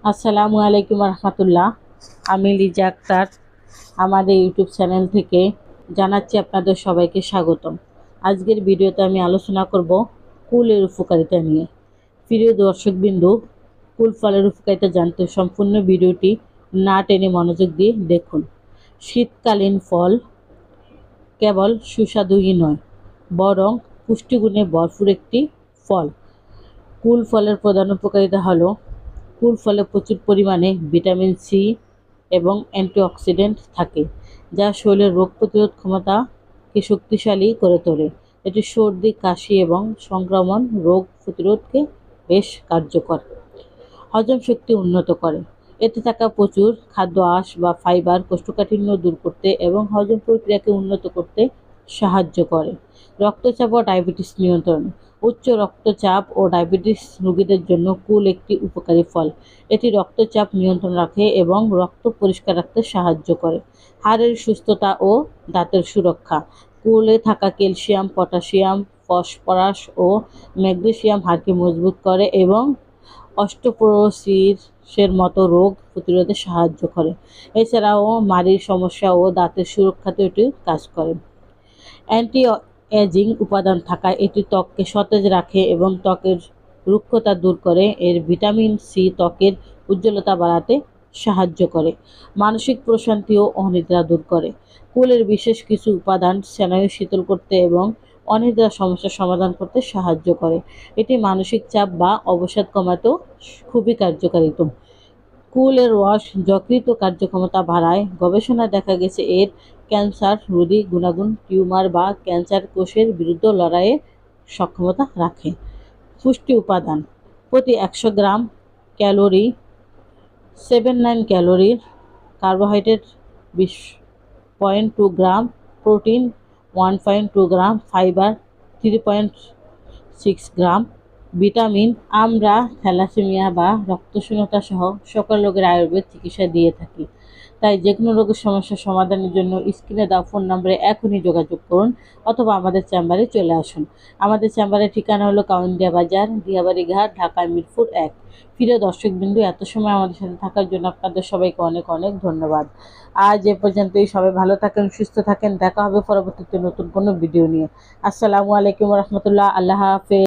আসসালামু আলাইকুম রহমতুল্লাহ। আমি লিজা আক্তার আমাদের ইউটিউব চ্যানেল থেকে জানাচ্ছি আপনাদের সবাইকে স্বাগতম। আজকের ভিডিওতে আমি আলোচনা করব কুলের উপকারিতা নিয়ে। প্রিয় দর্শকবিন্দু, কুল ফলের উপকারিতা জানতে সম্পূর্ণ ভিডিওটি না টেনে মনোযোগ দিয়ে দেখুন। শীতকালীন ফল কেবল সুস্বাদুই নয়, বরং পুষ্টিগুণে ভরপুর একটি ফল। কুল ফলের প্রধান উপকারিতা হলো কুল ফলে প্রচুর পরিমাণে ভিটামিন সি এবং অ্যান্টিঅক্সিডেন্ট থাকে, যা শরীরের রোগ প্রতিরোধ ক্ষমতাকে শক্তিশালী করে তোলে। এটি সর্দি, কাশি এবং সংক্রমণ রোগ প্রতিরোধকে বেশ কার্যকর। হজম শক্তি উন্নত করে। এতে থাকা প্রচুর খাদ্য আঁশ বা ফাইবার কোষ্ঠকাঠিন্য দূর করতে এবং হজম প্রক্রিয়াকে উন্নত করতে সাহায্য করে। রক্তচাপ ও ডায়াবেটিস নিয়ন্ত্রণ। উচ্চ রক্তচাপ ও ডায়াবেটিস রোগীদের জন্য কুল একটি উপকারী ফল। এটি রক্তচাপ নিয়ন্ত্রণ রাখে এবং রক্ত পরিষ্কার রাখতে সাহায্য করে। হাড়ের সুস্থতা ও দাঁতের সুরক্ষা। কুলে থাকা ক্যালসিয়াম, পটাশিয়াম, ফসফরাস ও ম্যাগনেসিয়াম হাড়কে মজবুত করে এবং অস্টিওপোরোসিসের মতো রোগ প্রতিরোধে সাহায্য করে। এছাড়াও মাড়ির সমস্যা ও দাঁতের সুরক্ষাতেও এটি কাজ করে। অ্যান্টি এজিং উপাদান থাকায় এটি ত্বককে সতেজ রাখে এবং ত্বকের রুক্ষতা দূর করে। এর ভিটামিন সি ত্বকের উজ্জ্বলতা বাড়াতে সাহায্য করে। মানসিক প্রশান্তি ও অনিদ্রা দূর করে। কুলের বিশেষ কিছু উপাদান স্নায়ু শীতল করতে এবং অনিদ্রা সমস্যার সমাধান করতে সাহায্য করে। এটি মানসিক চাপ বা অবসাদ কমাতেও খুবই কার্যকারিত। কুলের রস যকৃত কার্যক্ষমতা বাড়ায়। গবেষণায় দেখা গেছে এর ক্যান্সার রোধী গুণাগুণ টিউমার বা ক্যান্সার কোষের বিরুদ্ধে লড়াইয়ের সক্ষমতা রাখে। পুষ্টি উপাদান: প্রতি 100 গ্রাম ক্যালোরি 79 ক্যালোরির, কার্বোহাইড্রেট 20.2 গ্রাম, প্রোটিন 1.2 গ্রাম, ফাইবার 3.6 গ্রাম। ভিটামিন: আমরা থ্যালাসেমিয়া বা রক্তশূন্যতা সহ সকল রোগের আয়ুর্বেদ চিকিৎসা দিয়ে থাকি, তাই যে কোনো রোগের সমস্যার সমাধানের জন্য স্ক্রিনে দেওয়া ফোন নম্বরে এখনই যোগাযোগ করুন অথবা আমাদের চেম্বারে চলে আসুন। আমাদের চেম্বারের ঠিকানা হলো কাউন্দিয়া বাজার, দিয়াবাড়ি ঘাট, ঢাকা মিরপুর 1। প্রিয় দর্শকবিন্দু, এত সময় আমাদের সাথে থাকার জন্য আপনাদের সবাইকে অনেক অনেক ধন্যবাদ। আজ এ পর্যন্তই। সবাই ভালো থাকেন, সুস্থ থাকেন। দেখা হবে পরবর্তীতে নতুন কোনো ভিডিও নিয়ে। আসসালামু আলাইকুম রহমতুল্লাহ। আল্লাহ হাফেজ।